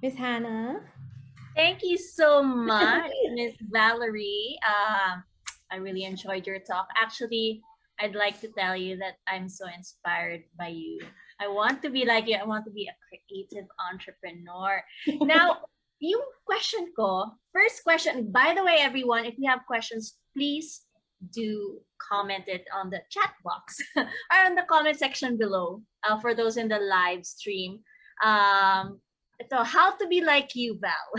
Miss Hannah? Thank you so much, Miss Valerie. I really enjoyed your talk. Actually, I'd like to tell you that I'm so inspired by you. I want to be like you. I want to be a creative entrepreneur. Now, yung question ko, first question, by the way, everyone, if you have questions, please do comment it on the chat box or on the comment section below for those in the live stream. Ito, how to be like you, Val.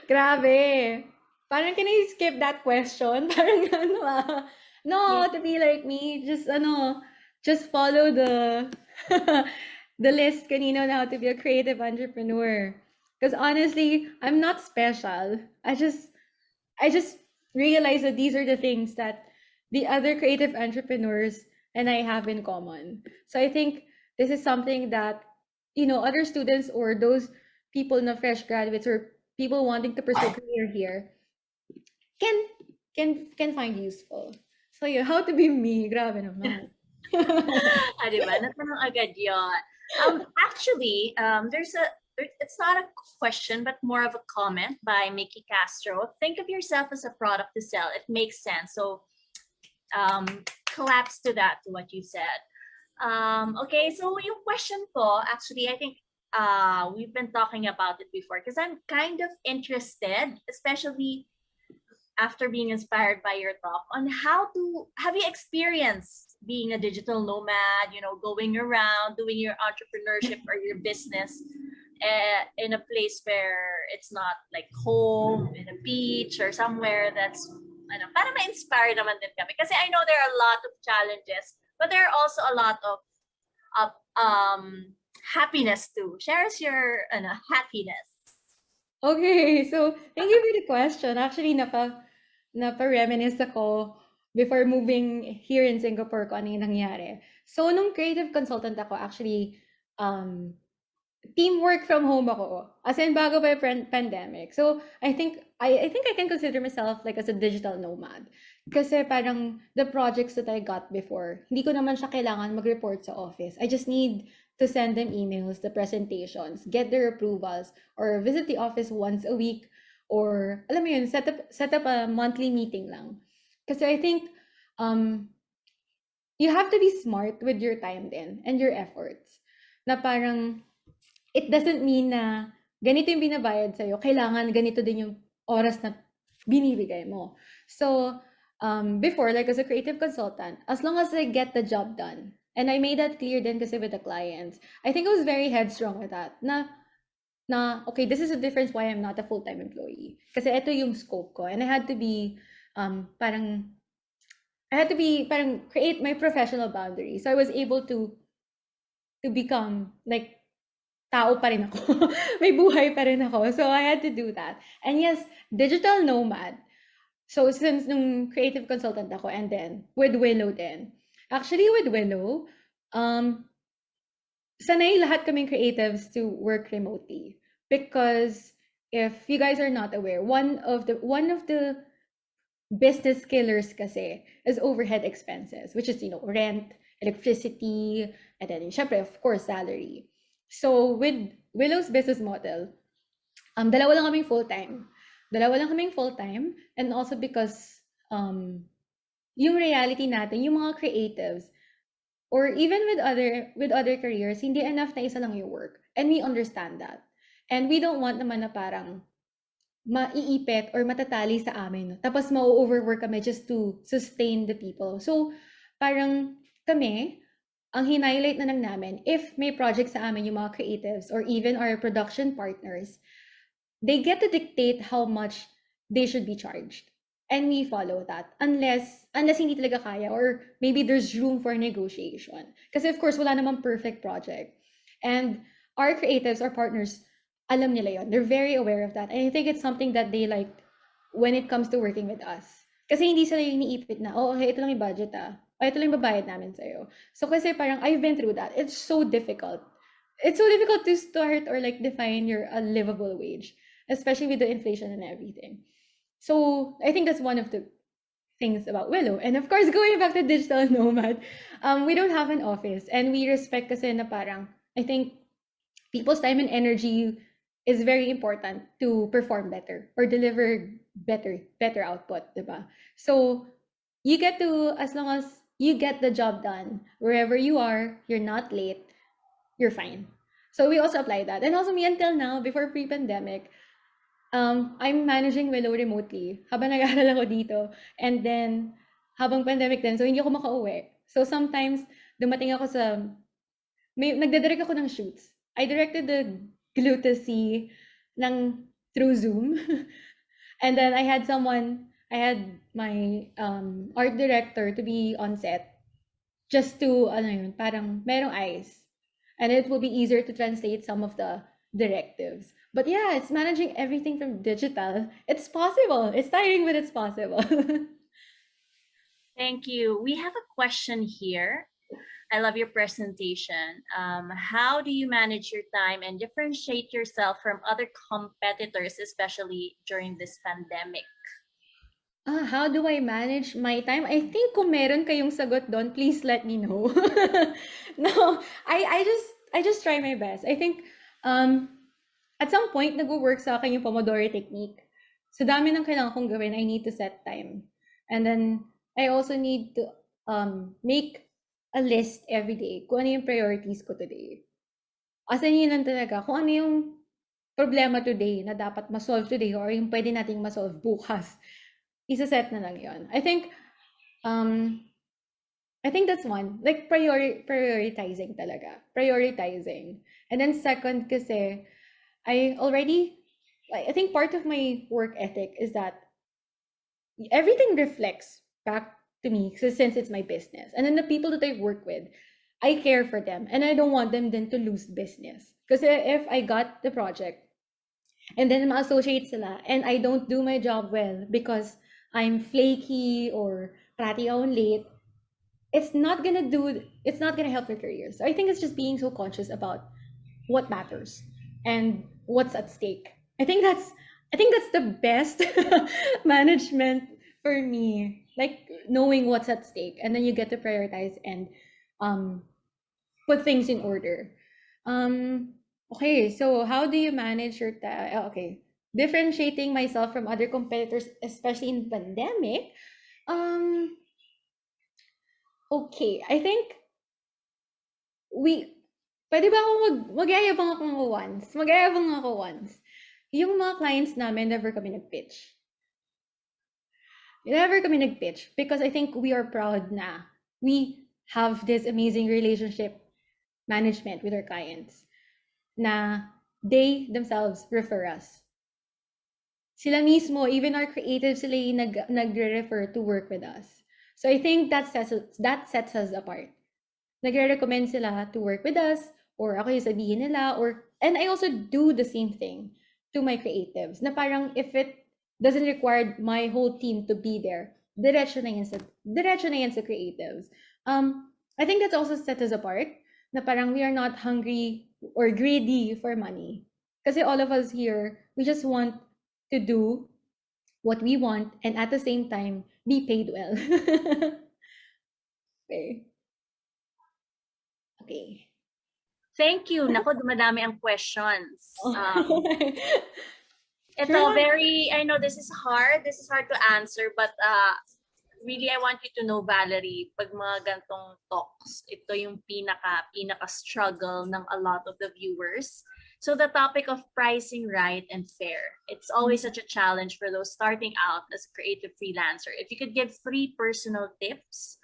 Grabe. Parang can I skip that question? Parang ano Yeah. No, to be like me, just follow the the list kanina on how to be a creative entrepreneur. Because honestly, I'm not special. I just realized that these are the things that the other creative entrepreneurs and I have in common. So I think this is something that other students or those people na fresh graduates or people wanting to pursue career here can can find useful. So yeah, how to be me, grabe naman. Di ba? Natanong agad yun. Actually, it's not a question, but more of a comment by Mickey Castro. Think of yourself as a product to sell. It makes sense. So, collapse to that, to what you said. Okay, so yung question ko, actually, I think we've been talking about it before because I'm kind of interested, especially after being inspired by your talk on how to have you experienced being a digital nomad, going around doing your entrepreneurship or your business in a place where it's not like home, in a beach or somewhere that's para ma-inspire naman din kami. Kasi I know there are a lot of challenges, but there are also a lot of happiness too. Share us your happiness. Okay, so thank you for the question. Actually, napa-reminisce ako before moving here in Singapore kung ano yung nangyari. So, nung creative consultant ako, actually, team work from home ako. As in, bago pa yung pandemic. So, I think I can consider myself like as a digital nomad. Kasi parang the projects that I got before, hindi ko naman siya kailangan mag-report sa office. I just need to send them emails, the presentations, get their approvals, or visit the office once a week, or alam mo yun, set up a monthly meeting lang. Kasi I think you have to be smart with your time din and your efforts. Na parang it doesn't mean na ganito yung binabayad sa'yo, kailangan ganito din yung oras na binibigay mo. So, before, like as a creative consultant, as long as I get the job done, and I made that clear din kasi with the clients, I think I was very headstrong with that, okay, this is the difference why I'm not a full-time employee. Kasi ito yung scope ko, and I had to be, parang create my professional boundaries. So I was able to become like tao pa rin ako. May buhay pa rin ako. So I had to do that. And yes, digital nomad. So since nung creative consultant ako and then with Willow din. Actually with Willow, sanay lahat kaming creatives to work remotely because if you guys are not aware, one of the business killers kasi is overhead expenses, which is, rent, electricity, and then, syempre, of course, salary. So, with Willow's business model, dalawa lang kaming full-time. Dalawa lang kaming full-time, and also because, yung reality natin, yung mga creatives, or even with other careers, hindi enough na isa lang yung work. And we understand that. And we don't want naman na parang maiipit or matatali sa amin. Tapos ma-overwork kami just to sustain the people. So, parang kami, ang hinighlight na lang namin, if may project sa amin yung mga creatives or even our production partners, they get to dictate how much they should be charged. And we follow that unless hindi talaga kaya or maybe there's room for negotiation. Kasi of course, wala namang perfect project. And our creatives, our partners, alam nila yon. They're very aware of that. And I think it's something that they like when it comes to working with us. Kasi hindi sila yung iniipit na, oh, okay, ito lang yung budget ah. O, ito lang yung babayad namin sa'yo. So kasi parang I've been through that. It's so difficult. It's so difficult to start or like define your a livable wage, especially with the inflation and everything. So I think that's one of the things about Willow. And of course, going back to digital nomad, we don't have an office and we respect kasi na parang, I think people's time and energy is very important to perform better or deliver better output, diba? So you get to, as long as you get the job done wherever you are, you're not late, you're fine. So we also apply that. And also me until now, before pre-pandemic, I'm managing Willow remotely habang nag-aaral ako dito. And then, habang pandemic din, so hindi ako makauwi. So sometimes, dumating ako sa, nagdadirect ako ng shoots. I directed the Glutasy ng through Zoom. And then I had my art director to be on set just to, ano yun, parang merong eyes. And it will be easier to translate some of the directives. But yeah, it's managing everything from digital. It's possible. It's tiring, but it's possible. Thank you. We have a question here. I love your presentation. How do you manage your time and differentiate yourself from other competitors, especially during this pandemic? How do I manage my time? I think kung meron kayong sagot doon, please let me know. No, I just try my best. I think at some point nagwo-work sa akin yung Pomodoro technique. So dami ng kailangan kong gawin, I need to set time. And then I also need to make a list every day kung ano yung priorities ko today. As in, yun lang talaga. Kung ano yung problema today na dapat ma-solve today or yung pwede nating ma-solve bukas, isa-set na lang yun. I think that's one. Like, prioritizing talaga. Prioritizing. And then second kasi, I think part of my work ethic is that everything reflects back to me since it's my business. And then the people that I work with, I care for them and I don't want them then to lose business. Because if I got the project and then ma-associate sila and I don't do my job well because I'm flaky or parati akong late, it's not gonna help their careers. So I think it's just being so conscious about what matters and what's at stake. I think that's the best management for me. Like knowing what's at stake, and then you get to prioritize and put things in order. Okay, so how do you manage your time? Okay, differentiating myself from other competitors, especially in pandemic. Okay, I think we pwede ba akong magyayabang ako once. Yung mga clients namin, never kami nag-pitch. Never kami nag-pitch because I think we are proud na we have this amazing relationship management with our clients na they themselves refer us. Sila mismo, even our creatives, sila yung nagre-refer to work with us. So I think that sets us apart. Nagre-recommend sila to work with us, or ako yung sabihin nila, and I also do the same thing to my creatives, na parang if it doesn't require my whole team to be there, diretso na yan sa creatives. I think that's also set us apart, na parang we are not hungry or greedy for money. Kasi all of us here, we just want to do what we want and at the same time, be paid well. Okay. Okay. Thank you. Nako, dumadami ang questions. Ito, Sure. I know this is hard to answer, but really, I want you to know, Valerie, pag mga gantong talks, ito yung pinaka-struggle ng a lot of the viewers. So the topic of pricing right and fair, it's always such a challenge for those starting out as a creative freelancer. If you could give 3 personal tips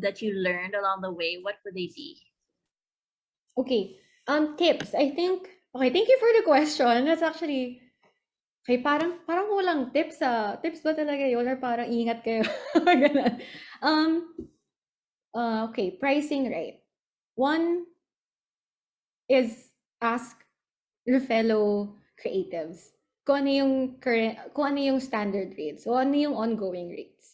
that you learned along the way, what would they be? Okay. Tips. I think, okay, thank you for the question. That's actually, okay, parang walang tips ah. Tips ba talaga yun? Or parang ingat kayo? Ganun. Okay, pricing right. One is ask your fellow creatives kung ano yung standard rates, o ano yung ongoing rates.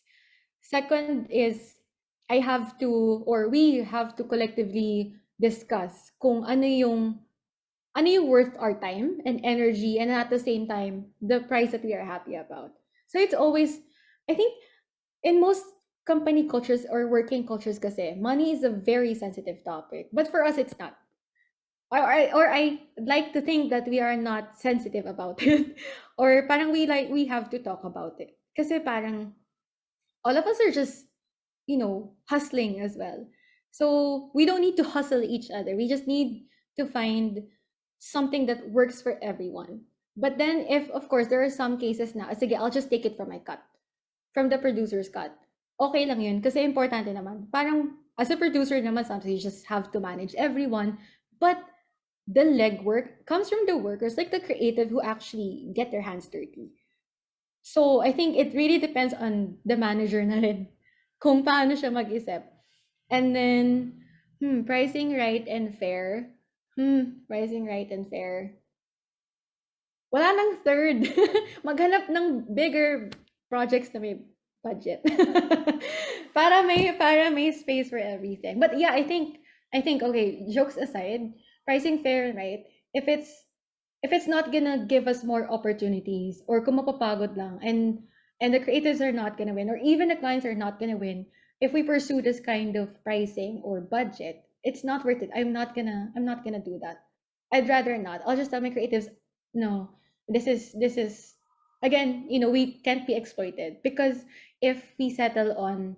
Second is we have to collectively discuss kung ano yung worth our time and energy, and at the same time the price that we are happy about. So it's always, I think, in most company cultures or working cultures kasi, money is a very sensitive topic, but for us it's not. or I like to think that we are not sensitive about it. Or parang we have to talk about it. Kasi parang all of us are just, hustling as well. So we don't need to hustle each other. We just need to find something that works for everyone. But then if of course there are some cases na, sige, I'll just take it from my cut, from the producer's cut. Okay lang yun kasi importante naman. Parang as a producer naman, sometimes you just have to manage everyone. But the legwork comes from the workers, like the creative who actually get their hands dirty. So I think it really depends on the manager na rin kung paano siya mag-isip. And then, pricing right and fair. Pricing right and fair. Wala nang third. Maghanap ng bigger projects na may budget. para may space for everything. But yeah, I think okay, jokes aside, pricing fair, right? If it's not gonna give us more opportunities, or kung mapapagod lang, and the creatives are not gonna win, or even the clients are not gonna win if we pursue this kind of pricing or budget, it's not worth it. I'm not gonna do that. I'd rather not. I'll just tell my creatives, no, this is again, we can't be exploited, because if we settle on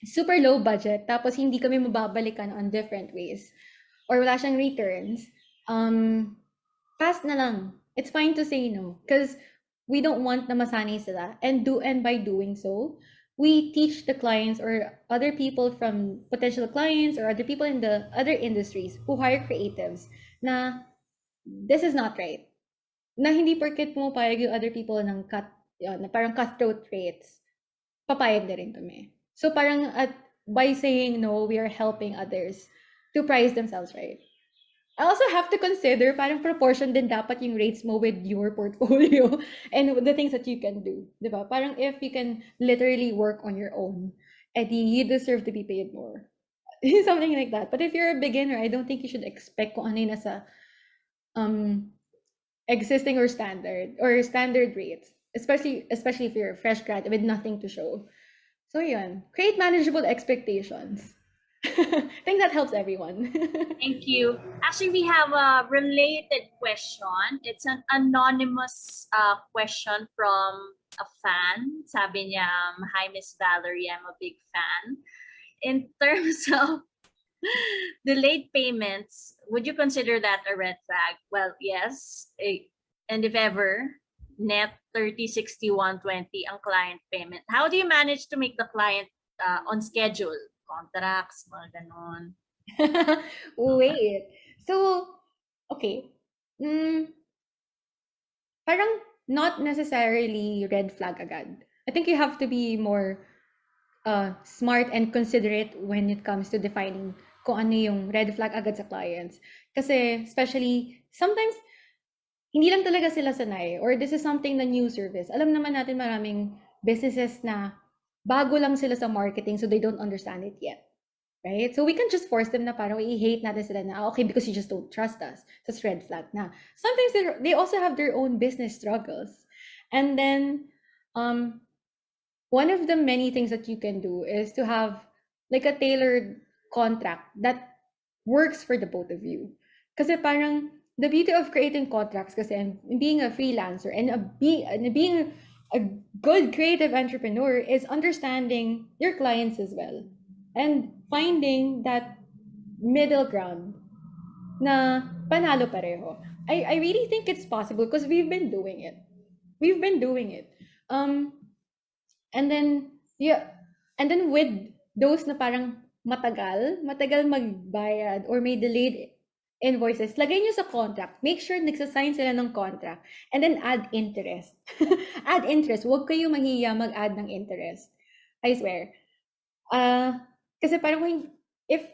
super low budget tapos hindi kami mababalikan on different ways, or wala siyang returns, fast na lang. It's fine to say no, because we don't want na masanay sila, and by doing so, we teach the clients or other people from potential clients or other people in the other industries who hire creatives na this is not right. Na hindi porket pumapayag yung other people ng na parang cutthroat rates, papayag na rin kami. So parang by saying no, we are helping others to price themselves right. I also have to consider parang proportion din dapat yung rates mo with your portfolio and the things that you can do, 'di ba? Parang if you can literally work on your own, edi you deserve to be paid more. Something like that. But if you're a beginner, I don't think you should expect kung ano yung nasa existing or standard rates, especially if you're a fresh grad with nothing to show. So yun, create manageable expectations. I think that helps everyone. Thank you. Actually, we have a related question. It's an anonymous question from a fan. Sabi niya, hi, Miss Valerie, I'm a big fan. In terms of delayed payments, would you consider that a red flag? Well, yes. And if ever, net 30, 60, 120 ang client payment. How do you manage to make the client on schedule? Contracts, mga ganon. Wait. So, okay. Parang not necessarily red flag agad. I think you have to be more smart and considerate when it comes to defining kung ano yung red flag agad sa clients. Kasi especially, sometimes, hindi lang talaga sila sanay, or this is something na new service. Alam naman natin maraming businesses na bago lang sila sa marketing, so they don't understand it yet. Right? So we can just force them na parang i-hate natin sila na, okay, because you just don't trust us. That's red flag na. Sometimes they also have their own business struggles. And then, one of the many things that you can do is to have like a tailored contract that works for the both of you. Kasi parang the beauty of creating contracts kasi and being a freelancer and being a good creative entrepreneur is understanding your clients as well and finding that middle ground na panalo pareho. I really think it's possible because we've been doing it. And then with those na parang matagal magbayad or may delayed invoices, lagay nyo sa contract. Make sure nagsasign sila ng contract. And then add interest. Add interest. Huwag kayo mahiya mag-add ng interest. I swear. Kasi parang if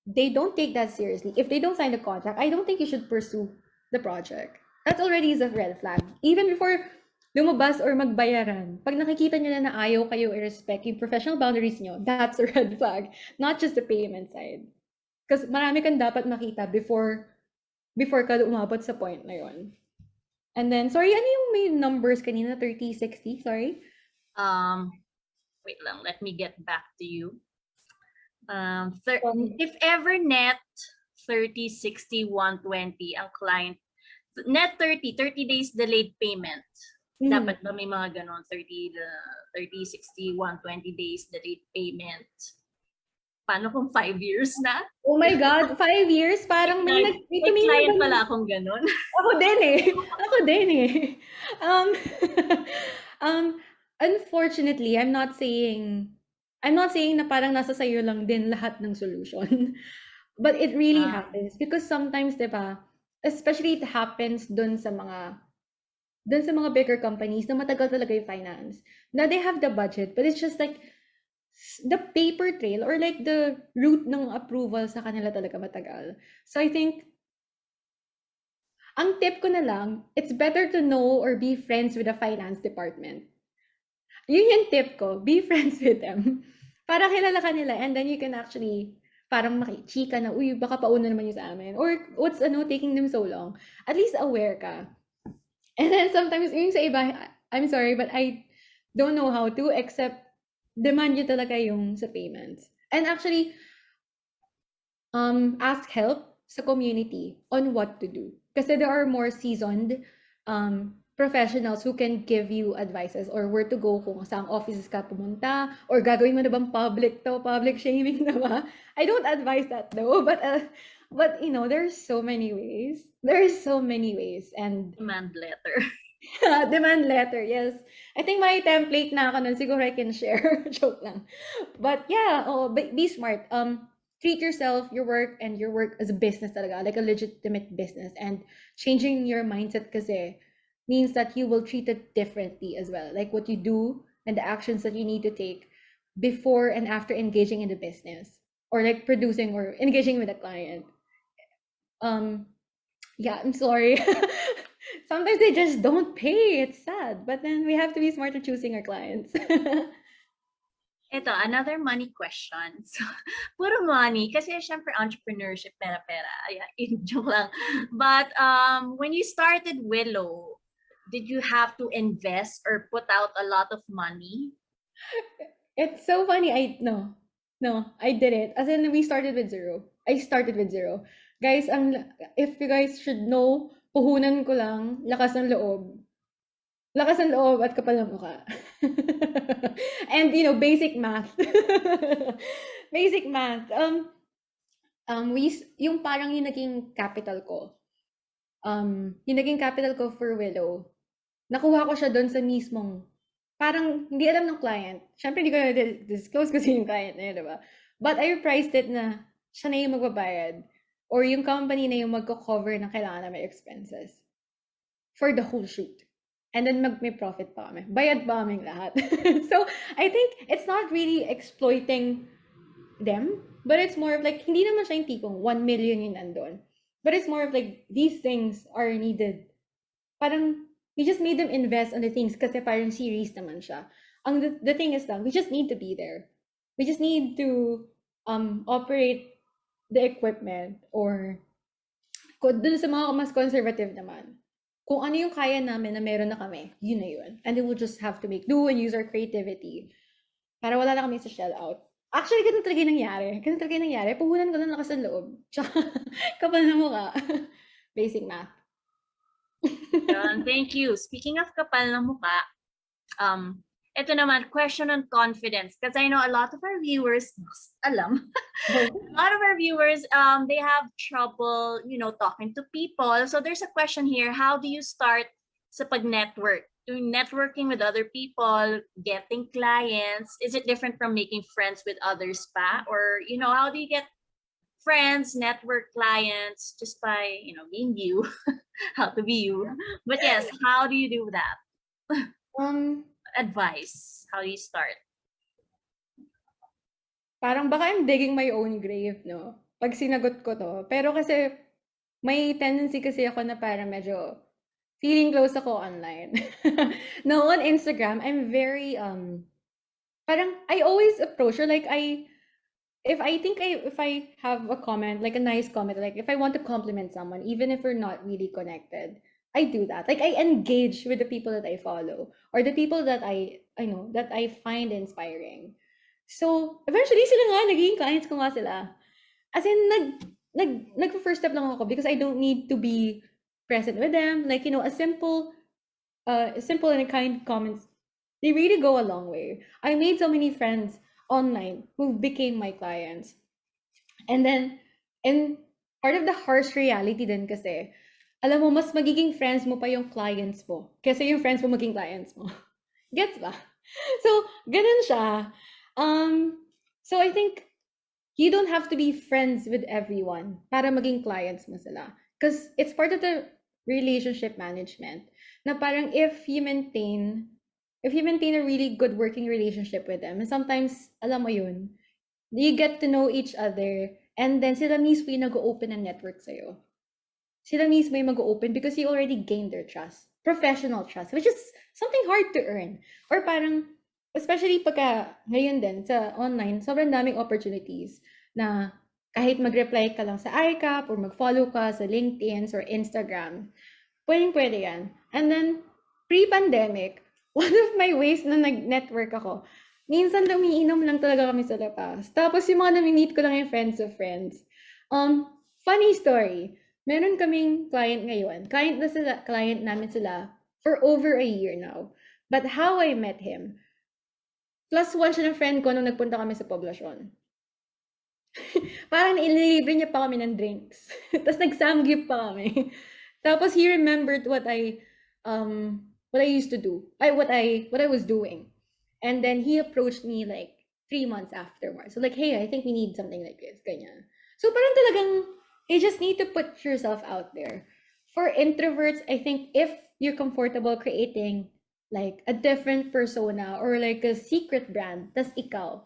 they don't take that seriously, if they don't sign the contract, I don't think you should pursue the project. That already is a red flag. Even before lumabas or magbayaran, pag nakikita nyo na ayaw kayo i-respect yung professional boundaries nyo, that's a red flag. Not just the payment side. Because marami kang dapat makita before ka umabot sa point na yun. And then, sorry, ano yung may numbers kanina? 30, 60? Sorry? Wait lang, let me get back to you. If ever net 30, 60, 120 ang client. Net 30 days delayed payment. Dapat ba may mga ganon? 30, 60, 120 days delayed payment. Paano kung 5 years na? Oh my God, 5 years? Parang may May client pala akong ganon. Ako din eh. Ako din eh. Um, unfortunately, I'm not saying na parang nasa sayo lang din lahat ng solution. But it really happens because sometimes, 'di ba, especially it happens dun sa mga bigger companies na matagal talaga yung finance. Na they have the budget, but it's just like the paper trail or like the route ng approval sa kanila talaga matagal. So I think ang tip ko na lang, it's better to know or be friends with the finance department. Yun yung tip ko, be friends with them. Para kilala ka nila and then you can actually parang makichika na, uy, baka pauna naman yung sa amin. Or what's taking them so long? At least aware ka. And then sometimes, yung sa iba, I'm sorry, but I don't know how to except demand nyo talaga yung sa payments. And actually, ask help sa community on what to do. Kasi there are more seasoned professionals who can give you advices or where to go kung saang offices ka pumunta or gagawin mo na bang public shaming na ba? I don't advise that though, but you know, there's so many ways. There's so many ways and Demand letter. demand letter, yes. I think my template na ako nun, siguro I can share. Joke lang. But yeah, be smart. Treat yourself, your work as a business talaga, like a legitimate business. And changing your mindset kasi means that you will treat it differently as well. Like what you do and the actions that you need to take before and after engaging in the business or like producing or engaging with a client. Yeah, I'm sorry. Sometimes they just don't pay. It's sad. But then we have to be smart in choosing our clients. Ito, another money question. So, puro money. Kasi syempre entrepreneurship, pera-pera. Ayan, joke lang. But when you started Willow, did you have to invest or put out a lot of money? It's so funny. No, I didn't. As in, we started with zero. I started with zero. Guys, if you guys should know, puhunan ko lang, lakas ng loob. Lakas ng loob at kapal ng mukha. And you know, basic math. Basic math. Yung parang yung naging capital ko. Yung naging capital ko for Willow, nakuha ko siya doon sa mismong, parang hindi alam ng client. Siyempre, hindi ko na disclose kasi yung client na yun, diba? But I priced it na siya na yung magbabayad or yung company na yung magko-cover ng kailangan na may expenses for the whole shoot. And then may profit pa kami. Bayad pa kaming lahat. So, I think it's not really exploiting them, but it's more of like, hindi naman siya yung tipong 1 million yun nandun. But it's more of like, these things are needed. Parang, we just made them invest on the things kasi parang series naman siya. The thing is lang, we just need to be there. We just need to operate the equipment or dun sa mga mas conservative naman. Kung ano yung kaya namin na meron na kami, yun na yun. And then we'll just have to make do and use our creativity. Para wala na kami sa shell out. Actually, ganun talaga yung nangyari. Puhunan ko lang lakas ng loob. Tsaka, kapal na mukha. Basic math. Thank you. Speaking of kapal ng mukha, ito naman, question on confidence. Because I know a lot of our viewers, a lot of our viewers, they have trouble, you know, talking to people. So there's a question here. How do you start sa pag-network? Doing networking with other people, getting clients? Is it different from making friends with others pa? Or, you know, how do you get friends, network, clients, just by, you know, being you? How to be you. But yes, how do you do that? Advice. How do you start? Parang baka I'm digging my own grave, no? Pag sinagot ko to. Pero kasi may tendency kasi ako na parang medyo feeling close ako online. No, on Instagram, I'm very parang I always approach her like if I have a comment, like a nice comment, like if I want to compliment someone, even if we're not really connected, I do that. Like I engage with the people that I follow or the people that I know that I find inspiring. So eventually sila nga naging clients ko nga sila. As in nag-first step lang ako because I don't need to be present with them. Like, a simple and kind comments, they really go a long way. I made so many friends online who became my clients. And then, and part of the harsh reality din kasi, alam mo, mas magiging friends mo pa yung clients mo kasi yung friends mo maging clients mo. Gets ba? So, ganun siya. So I think you don't have to be friends with everyone para maging clients mo sila. Because it's part of the relationship management. Na parang if you maintain a really good working relationship with them, and sometimes, alam mo yun, you get to know each other, and then sila mismo yung nag-open ng network sa'yo. Sila mismo yung mag-open because you already gained their trust. Professional trust, which is something hard to earn. Or parang, especially pagka ngayon din sa online, sobrang daming opportunities na kahit mag-reply ka lang sa iCap or mag-follow ka sa LinkedIn or Instagram, pwedeng-pwede yan. And then, pre-pandemic, one of my ways na nag-network ako, minsan umiinom lang talaga kami sa labas. Tapos yung mga nami-meet ko lang yung friends of friends. Funny story, meron kaming client ngayon. Client namin sila for over a year now. But how I met him, plus one siya ng friend ko nung nagpunta kami sa poblasyon. Parang inilibre niya pa kami ng drinks. Tapos nag-samgyup pa kami. Tapos he remembered what I used to do. What I was doing. And then he approached me like 3 months afterwards. So like, hey, I think we need something like this. Ganyan. So parang talagang, you just need to put yourself out there. For introverts, I think if you're comfortable creating like a different persona or like a secret brand, tas ikaw,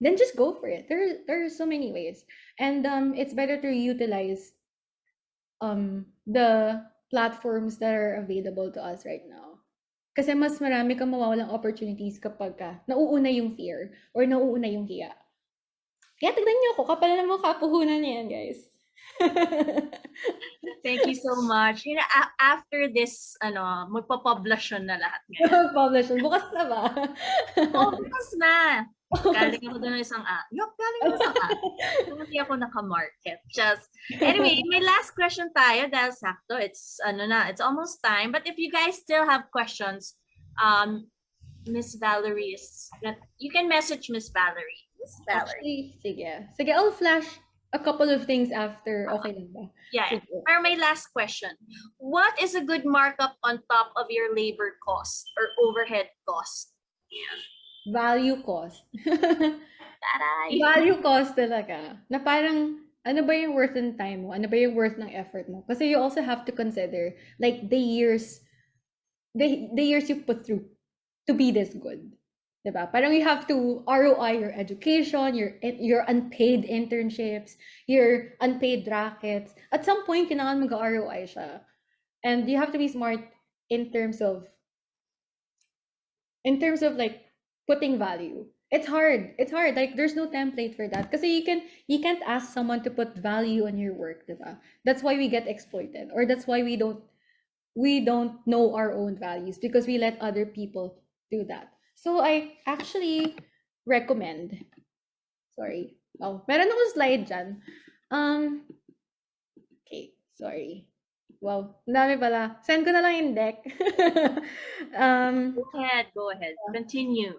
then just go for it. There are so many ways. And it's better to utilize the platforms that are available to us right now. Kasi mas marami kang mawawalang opportunities kapag nauuna yung fear or nauuna yung hiya. Kaya tignan niyo ako, kapal na mukha, puhunan niya yan, guys. Thank you so much. After this, magpa-publishon na lahat ngayon. Publish. Bukas na ba? Bukas na. Galing ako doon ng isang galing ako isang hindi ako naka-market. Anyway, may last question tayo dahil sakto. It's almost time. But if you guys still have questions, Miss Valerie you can message Miss Valerie. Miss Valerie. Actually, sige, I'll flash a couple of things after. Okay lang ba? Yeah. Pero my last question. What is a good markup on top of your labor cost or overhead cost? Value cost. Taray! Value cost talaga. Na parang, ano ba yung worth ng time mo? Ano ba yung worth ng effort mo? Kasi you also have to consider, like, the years you put through to be this good. Diba? Parang you have to ROI your education, your unpaid internships, your unpaid rackets. At some point, kailangan mag-ROI siya. And you have to be smart in terms of like putting value. It's hard. Like there's no template for that. Because you can't ask someone to put value on your work, diba? That's why we get exploited. Or that's why we don't know our own values because we let other people do that. So I actually recommend. Sorry. Oh, meron akong slide dyan. Okay, sorry. Wow, ang dami pala. Send ko na lang yung deck. Go ahead. Continue.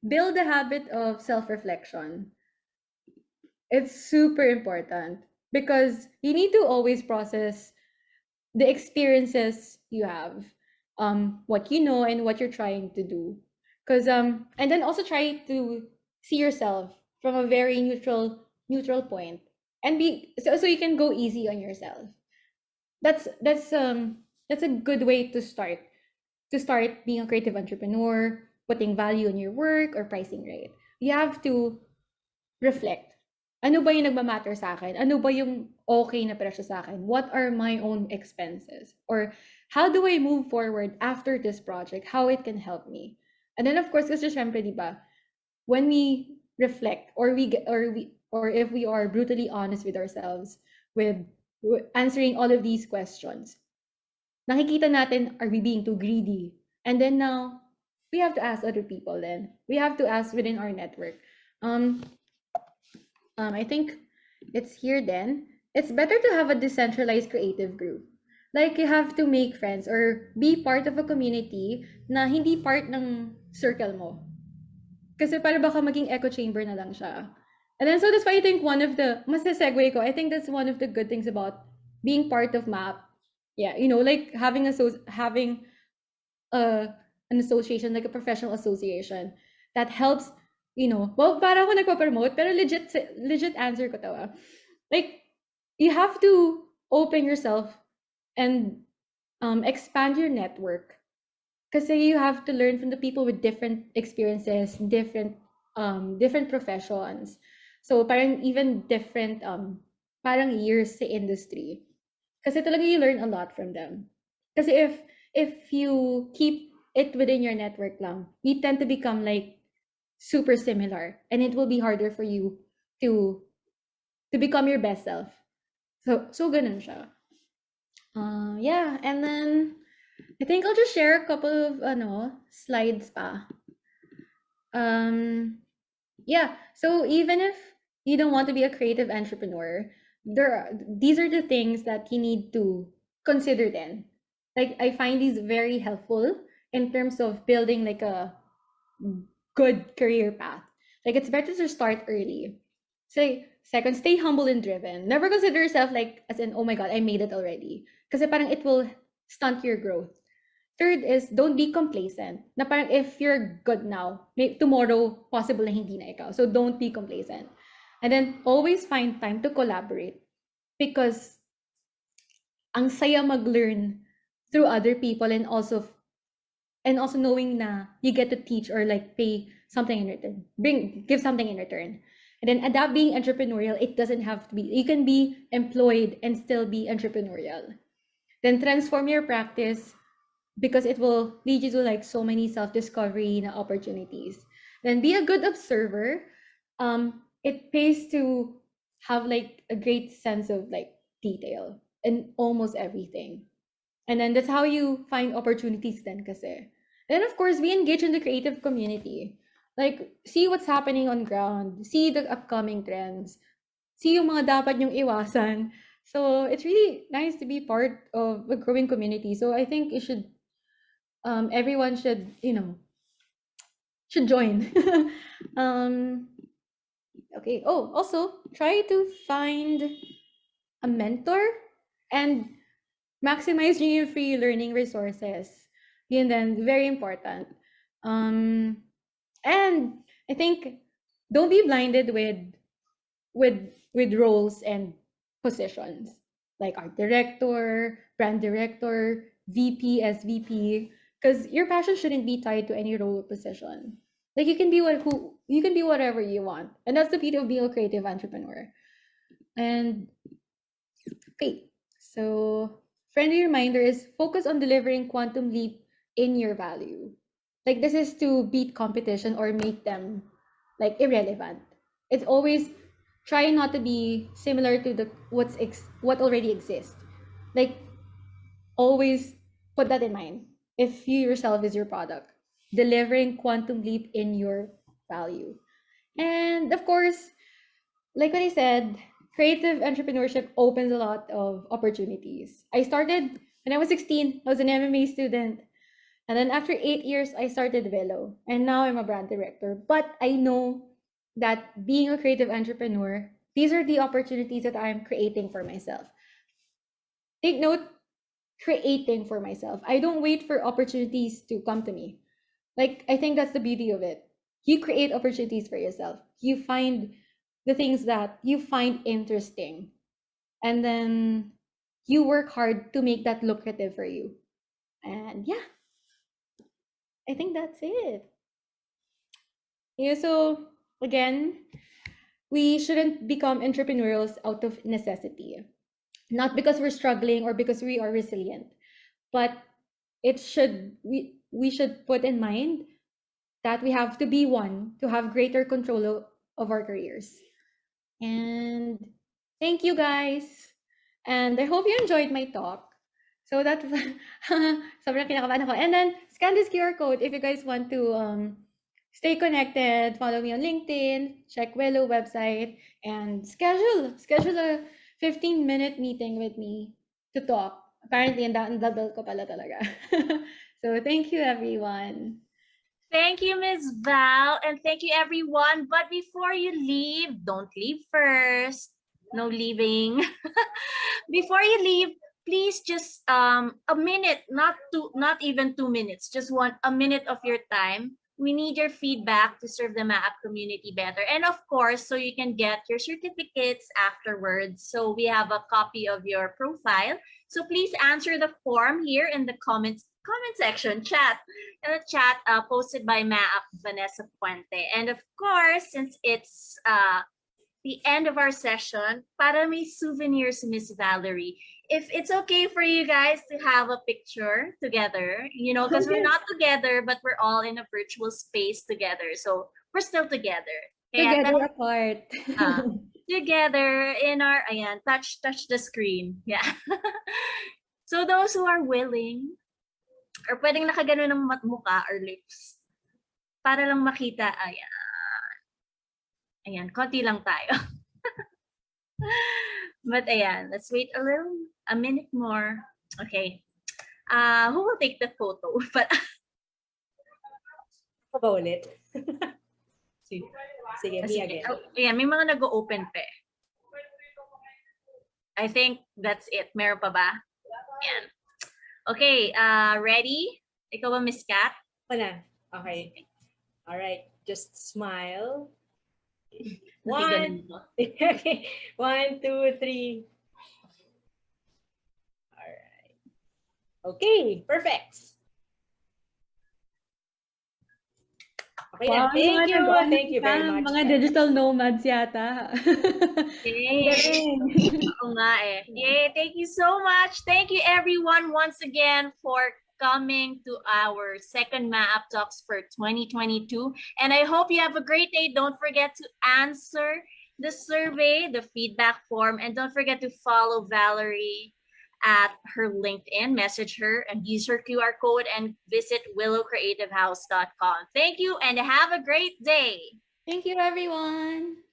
Build a habit of self-reflection. It's super important because you need to always process the experiences you have, what you know and what you're trying to do. Because and then also try to see yourself from a very neutral point and so you can go easy on yourself. That's a good way to start being a creative entrepreneur, putting value in your work or pricing right. You have to reflect. Ano ba yung nagmamatter sa akin? Ano ba yung okay na presyo sa akin? What are my own expenses? Or how do I move forward after this project? How it can help me? And then of course, kasi syempre, di ba, when we reflect or if we are brutally honest with ourselves with answering all of these questions, nakikita natin, are we being too greedy? And then now, we have to ask other people then. We have to ask within our network. I think it's here then. it's better to have a decentralized creative group. Like, you have to make friends or be part of a community na hindi part ng circle mo. Kasi para baka maging echo chamber na lang siya. And then, so that's why I think mas segue ko, I think that's one of the good things about being part of MAP. Yeah, like having uh, an association, like a professional association that helps, well, para ako nagpo-promote, pero legit answer ko to. Like, you have to open yourself and expand your network. Kasi you have to learn from the people with different experiences, different professions. So parang even different parang years sa industry. Kasi talaga you learn a lot from them. Kasi if you keep it within your network lang, you tend to become like super similar, and it will be harder for you to become your best self. So ganun siya. Yeah, and then I think I'll just share a couple of slides pa. Yeah, so even if you don't want to be a creative entrepreneur, these are the things that you need to consider then. Like, I find these very helpful in terms of building like a good career path. Like, it's better to start early. Say, second, stay humble and driven. Never consider yourself like as in, oh my god, I made it already. Kasi parang it will stunt your growth. Third is, don't be complacent. Na parang if you're good now, tomorrow, possible na hindi na ikaw. So don't be complacent. And then always find time to collaborate. Because ang saya mag-learn through other people, and also knowing na you get to teach or like pay something in return. Give something in return. And then adapt being entrepreneurial, it doesn't have to be, you can be employed and still be entrepreneurial. Then transform your practice, because it will lead you to like so many self-discovery na opportunities. Then be a good observer. It pays to have like a great sense of like detail in almost everything. And then that's how you find opportunities then kasi. Then of course, be engaged in the creative community. Like, see what's happening on ground, see the upcoming trends, see yung mga dapat yung iwasan. So it's really nice to be part of a growing community. So I think everyone should join. Okay. Oh, also try to find a mentor and maximize your free learning resources. Yun then, very important. And I think don't be blinded with roles and positions like art director, brand director, VP, SVP, because your passion shouldn't be tied to any role or position. Like, you can be whatever you want, and that's the beauty of being a creative entrepreneur. And okay, so friendly reminder is focus on delivering quantum leap in your value. Like, this is to beat competition or make them like irrelevant. It's always try not to be similar to what already exists. Like, always put that in mind. If you yourself is your product, delivering quantum leap in your value. And of course, like what I said, creative entrepreneurship opens a lot of opportunities. I started when I was 16. I was an MMA student. And then after 8 years, I started Velo. And now I'm a brand director. But I know that being a creative entrepreneur, these are the opportunities that I'm creating for myself. Take note, creating for myself. I don't wait for opportunities to come to me. Like, I think that's the beauty of it. You create opportunities for yourself. You find the things that you find interesting. And then you work hard to make that lucrative for you. And yeah, I think that's it. Yeah, so again, we shouldn't become entrepreneurs out of necessity. Not because we're struggling or because we are resilient, but we should put in mind that we have to be one to have greater control of our careers. And thank you guys. And I hope you enjoyed my talk. So that sobrang kinakabahan ako. And then scan this QR code if you guys want to stay connected. Follow me on LinkedIn, check Wello website, and schedule a 15-minute meeting with me to talk. Apparently, ang dadal ko pala talaga. So, thank you, everyone. Thank you, Ms. Val, and thank you, everyone. But before you leave, don't leave first. No leaving. Before you leave, please just a minute, not even 2 minutes, just a minute of your time. We need your feedback to serve the MAAP community better. And of course, so you can get your certificates afterwards. So we have a copy of your profile. So please answer the form here in the comment section, chat posted by MAAP Vanessa Puente. And of course, since it's the end of our session, para may souvenirs, Miss Valerie, if it's okay for you guys to have a picture together, because we're not together, but we're all in a virtual space together. So we're still together. Together apart. Together in our, ayan, touch the screen. Yeah. So those who are willing, or pwedeng nakagano ng mukha or lips, para lang makita, ayan, konti lang tayo. But ayan, let's wait a minute more. Okay. Who will take the photo? But Ako ba ulit? Sige, me again. Oh, ayan, may mga nag-open pa. I think that's it. Meron pa ba? Ayan. Okay, ready? Ikaw ba, Miss Kat? Wala. Okay. All right. Just smile. Ganun One. mo. Okay. 1, 2, 3. All right. Okay. Perfect. Okay na. Wow, Thank you. nag-on Thank you very cam, much. Mga digital nomads yata. Yay! Oo nga eh. Yay! Thank you so much. Thank you everyone once again for coming to our second MAAP Talks for 2022. And I hope you have a great day. Don't forget to answer the survey, the feedback form, and don't forget to follow Valerie at her LinkedIn, message her and use her QR code and visit willowcreativehouse.com. Thank you and have a great day. Thank you, everyone.